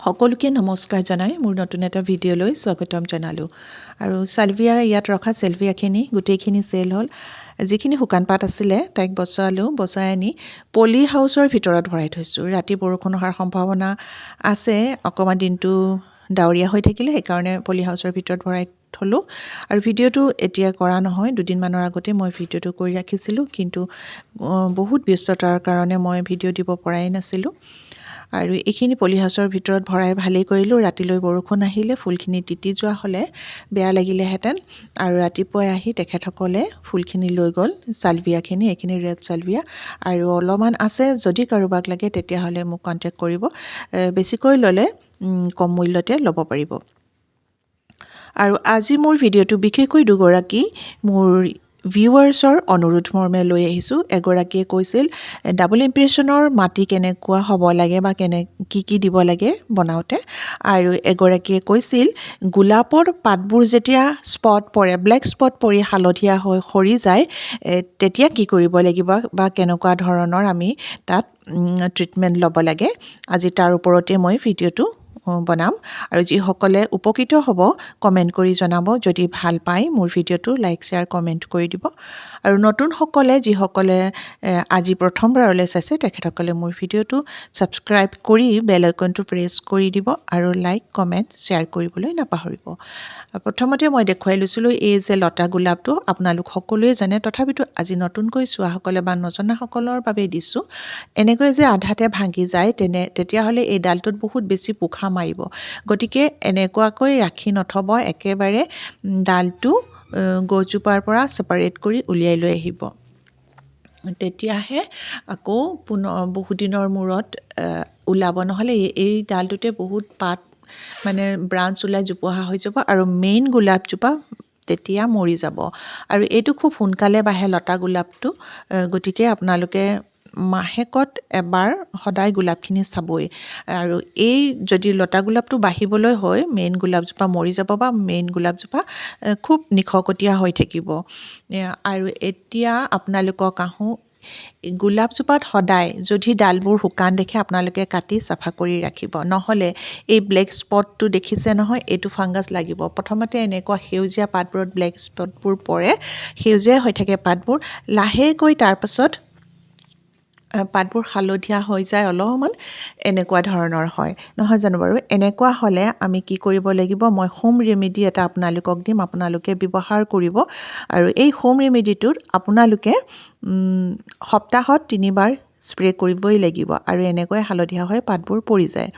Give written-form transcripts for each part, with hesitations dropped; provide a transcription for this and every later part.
সকলোকে নমস্কাৰ জনাই মোৰ নতুন এটা ভিডিঅ'লৈ স্বাগতম জনালোঁ আৰু সালভিয়া ইয়াত ৰখা সালভিয়াখিনি গোটেইখিনি চেল হ'ল যিখিনি শুকান পাত আছিলে তাইক বচাই আনি পলি হাউচৰ ভিতৰত ভৰাই থৈছোঁ ৰাতি বৰষুণ হোৱাৰ সম্ভাৱনা আছে অকণমান দিনটো ডাৱৰীয়া হৈ থাকিলে সেইকাৰণে পলি হাউচৰ ভিতৰত ভৰাই থলোঁ আৰু ভিডিঅ'টো এতিয়া কৰা নহয় দুদিনমানৰ আগতে মই ভিডিঅ'টো কৰি ৰাখিছিলোঁ কিন্তু বহুত ব্যস্ততাৰ কাৰণে মই ভিডিঅ' দিব পৰাই নাছিলোঁ আৰু এইখিনি পলি হাউচৰ ভিতৰত ভৰাই ভালেই কৰিলোঁ ৰাতিলৈ বৰষুণ আহিলে ফুলখিনি তিতি যোৱা হ'লে বেয়া লাগিলেহেঁতেন আৰু ৰাতিপুৱাই আহি তেখেতসকলে ফুলখিনি লৈ গ'ল সালভিয়াখিনি এইখিনি ৰেড সালভিয়া আৰু অলপমান আছে যদি কাৰোবাক লাগে তেতিয়াহ'লে মোক কণ্টেক্ট কৰিব বেছিকৈ ল'লে কম মূল্যতে ল'ব পাৰিব আৰু আজি মোৰ ভিডিঅ'টো বিশেষকৈ দুগৰাকী মোৰ ভিউৱাৰ্ছৰ অনুৰোধ মৰ্মে লৈ আহিছোঁ এগৰাকীয়ে কৈছিল ডাবল ইম্প্ৰেশ্যনৰ মাটি কেনেকুৱা হ'ব লাগে বা কি দিব লাগে বনাওঁতে আৰু এগৰাকীয়ে কৈছিল গোলাপৰ পাতবোৰ যেতিয়া স্পট পৰে ব্লেক স্পট পৰি হালধীয়া হৈ সৰি যায় তেতিয়া কি কৰিব লাগিব বা কেনেকুৱা ধৰণৰ আমি তাত ট্ৰিটমেণ্ট ল'ব লাগে আজি তাৰ ওপৰতে মই ভিডিঅ'টো বনাম আৰু যিসকলে উপকৃত হ'ব কমেণ্ট কৰি জনাব যদি ভাল পায় মোৰ ভিডিঅ'টো লাইক শ্বেয়াৰ কমেণ্ট কৰি দিব আৰু নতুনসকলে যিসকলে আজি প্ৰথমবাৰলৈ চাইছে তেখেতসকলে মোৰ ভিডিঅ'টো ছাবস্ক্ৰাইব কৰি বেল আইকনটো প্ৰেছ কৰি দিব আৰু লাইক কমেণ্ট শ্বেয়াৰ কৰিবলৈ নাপাহৰিব প্ৰথমতে মই দেখুৱাই লৈছিলোঁ এই যে লতা গোলাপটো আপোনালোক সকলোৱে জানে তথাপিতো আজি নতুনকৈ চোৱাসকলে বা নজনাসকলৰ বাবে দিছোঁ এনেকৈ যে আধাতে ভাঙি যায় তেতিয়াহ'লে এই ডালটোত বহুত বেছি পোখা মাৰিব গতিকে এনেকুৱাকৈ ৰাখি নথব একেবাৰে ডালটো গছজোপাৰ পৰা ছেপাৰেট কৰি উলিয়াই লৈ আহিব তেতিয়াহে আকৌ পুনৰ বহুদিনৰ মূৰত ওলাব নহ'লে এই ডালটোতে বহুত পাত মানে ব্ৰাঞ্চ ওলাই জোপোহা হৈ যাব আৰু মেইন গোলাপজোপা তেতিয়া মৰি যাব আৰু এইটো খুব সোনকালে বাঢ়ে লতা গোলাপটো গতিকে আপোনালোকে মাহেকত এবাৰ সদায় গোলাপখিনি চাবই আৰু এই যদি লতা গোলাপটো বাঢ়িবলৈ হয় মেইন গোলাপজোপা মৰি যাব বা মেইন গোলাপজোপা খুব নিখকটীয়া হৈ থাকিব আৰু এতিয়া আপোনালোকক আহোঁ গোলাপজোপাত সদায় যদি ডালবোৰ শুকান দেখে আপোনালোকে কাটি চাফা কৰি ৰাখিব নহ'লে এই ব্লেক স্পটটো দেখিছে নহয় এইটো ফাংগাছ লাগিব প্ৰথমতে এনেকুৱা সেউজীয়া পাতবোৰত ব্লেক স্পটবোৰ পৰে সেউজীয়া হৈ থাকে পাতবোৰ লাহেকৈ তাৰপাছত পাতবোৰ হালধীয়া হৈ যায় অলপমান এনেকুৱা ধৰণৰ হয় নহয় জানো বাৰু এনেকুৱা হ'লে আমি কি কৰিব লাগিব মই হোম ৰেমেডি এটা আপোনালোকক দিম আপোনালোকে ব্যৱহাৰ কৰিব আৰু এই হোম ৰেমেডিটোত আপোনালোকে সপ্তাহত 3 বাৰ স্প্ৰে কৰিবই লাগিব আৰু এনেকৈ হালধীয়া হৈ পাতবোৰ পৰি যায়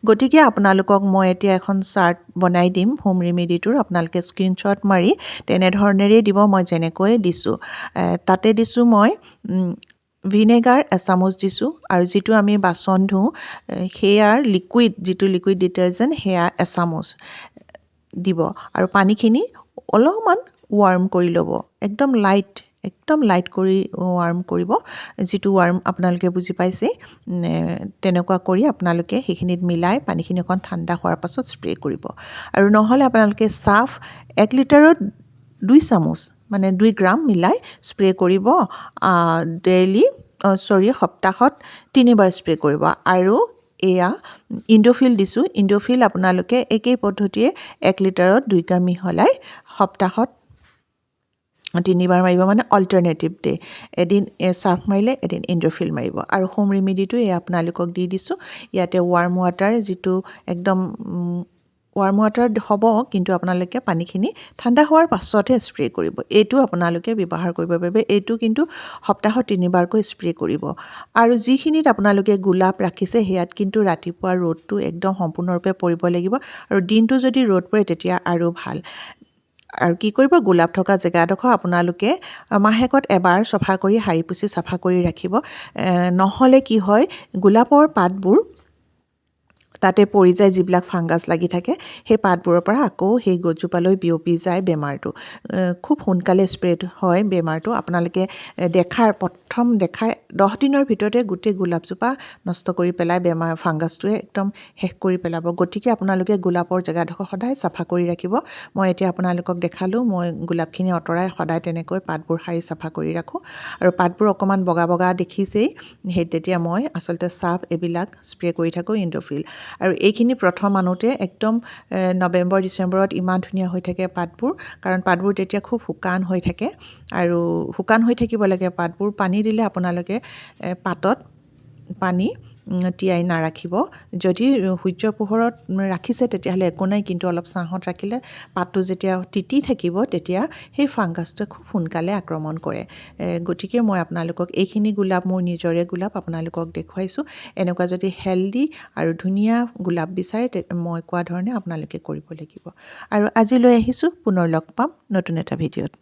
গতিকে আপোনালোকক মই এতিয়া এখন চাৰ্ট বনাই দিম হোম ৰেমেডিটোৰ আপোনালোকে স্ক্ৰীনশ্বট মাৰি তেনেধৰণেৰেই দিব মই যেনেকৈ দিছোঁ তাতে দিছোঁ মই ভিনেগাৰ এচামুচ দিছোঁ আৰু যিটো আমি বাচন ধুওঁ সেয়াৰ যিটো লিকুইড ডিটাৰজেণ্ট সেয়া এচামুচ দিব আৰু পানীখিনি অলপমান ৱাৰ্ম কৰি ল'ব একদম লাইট কৰি ৱাৰ্ম কৰিব যিটো ৱাৰ্ম আপোনালোকে বুজি পাইছে তেনেকুৱা কৰি আপোনালোকে সেইখিনিত মিলাই পানীখিনি অকণ ঠাণ্ডা হোৱাৰ পাছত স্প্ৰে কৰিব আৰু নহ'লে আপোনালোকে চাৰ্ফ 1 লিটাৰত 2 চামুচ মানে 2 গ্ৰাম মিলাই স্প্ৰে কৰিব সপ্তাহত 3 বাৰ স্প্ৰে কৰিব আৰু এয়া ইণ্ডোফিল দিছোঁ ইণ্ডোফিল আপোনালোকে একেই পদ্ধতিয়ে 1 লিটাৰত 2 গ্ৰাম মিহলাই সপ্তাহত 3 বাৰ মাৰিব মানে অল্টাৰনেটিভ ডে এদিন চাৰ্ফ মাৰিলে এদিন ইণ্ডোফিল মাৰিব আৰু হোম ৰেমেডিটো আপোনালোকক দি দিছোঁ ইয়াতে ৱাৰ্ম ৱাটাৰ যিটো একদম ৱাৰ্ম ৱাটাৰ হ'ব কিন্তু আপোনালোকে পানীখিনি ঠাণ্ডা হোৱাৰ পাছতহে স্প্ৰে কৰিব এইটো আপোনালোকে ব্যৱহাৰ কৰিব পাৰিব এইটো কিন্তু সপ্তাহত 3 বাৰকৈ স্প্ৰে কৰিব আৰু যিখিনিত আপোনালোকে গোলাপ ৰাখিছে সেয়াত কিন্তু ৰাতিপুৱা ৰ'দটো একদম সম্পূৰ্ণৰূপে পৰিব লাগিব আৰু দিনটো যদি ৰ'দ পৰে তেতিয়া আৰু ভাল আৰু কি কৰিব গোলাপ থকা জেগাডোখৰ আপোনালোকে মাহেকত এবাৰ চফা কৰি সাৰি পুচি চাফা কৰি ৰাখিব নহ'লে কি হয় গোলাপৰ পাতবোৰ তাতে পৰি যায় যিবিলাক ফাংগাছ লাগি থাকে সেই পাতবোৰৰ পৰা আকৌ সেই গছজোপালৈ বিয়পি যায় বেমাৰটো খুব সোনকালে স্প্ৰেড হয় বেমাৰটো আপোনালোকে প্ৰথম দেখাৰ 10 দিনৰ ভিতৰতে গোটেই গোলাপজোপা নষ্ট কৰি পেলাই বেমাৰ ফাংগাছটোৱে একদম শেষ কৰি পেলাব গতিকে আপোনালোকে গোলাপৰ জেগাডোখৰ সদায় চাফা কৰি ৰাখিব মই এতিয়া আপোনালোকক দেখালোঁ মই গোলাপখিনি অঁতৰাই সদায় তেনেকৈ পাতবোৰ সাৰি চাফা কৰি ৰাখোঁ আৰু পাতবোৰ অকণমান বগা দেখিছেই সেই তেতিয়া মই আচলতে চাৰ্ফ এইবিলাক স্প্ৰে কৰি থাকোঁ ইণ্ডোফিল আৰু এইখিনি প্ৰথম আনোতে একদম নৱেম্বৰ ডিচেম্বৰত ইমান ধুনীয়া হৈ থাকে পাতবোৰ, কাৰণ পাতবোৰ তেতিয়া খুব শুকান হৈ থাকে আৰু শুকান হৈ থাকিব লাগে পাতবোৰ। পানী দিলে আপোনালোকে পাতত পানী তিয়াই নাৰাখিব। যদি সূৰ্যৰ পোহৰত ৰাখিছে তেতিয়াহ'লে একো নাই, কিন্তু অলপ ছাঁত ৰাখিলে পাতটো যেতিয়া তিতি থাকিব তেতিয়া সেই ফাংগাছটোৱে খুব সোনকালে আক্ৰমণ কৰে। গতিকে মই আপোনালোকক এইখিনি গোলাপ, মোৰ নিজৰে গোলাপ আপোনালোকক দেখুৱাইছোঁ। এনেকুৱা যদি হেল্ডি আৰু ধুনীয়া গোলাপ বিচাৰে মই কোৱা ধৰণে আপোনালোকে কৰিব লাগিব। আৰু আজি লৈ আহিছোঁ, পুনৰ লগ পাম নতুন এটা ভিডিঅ'ত।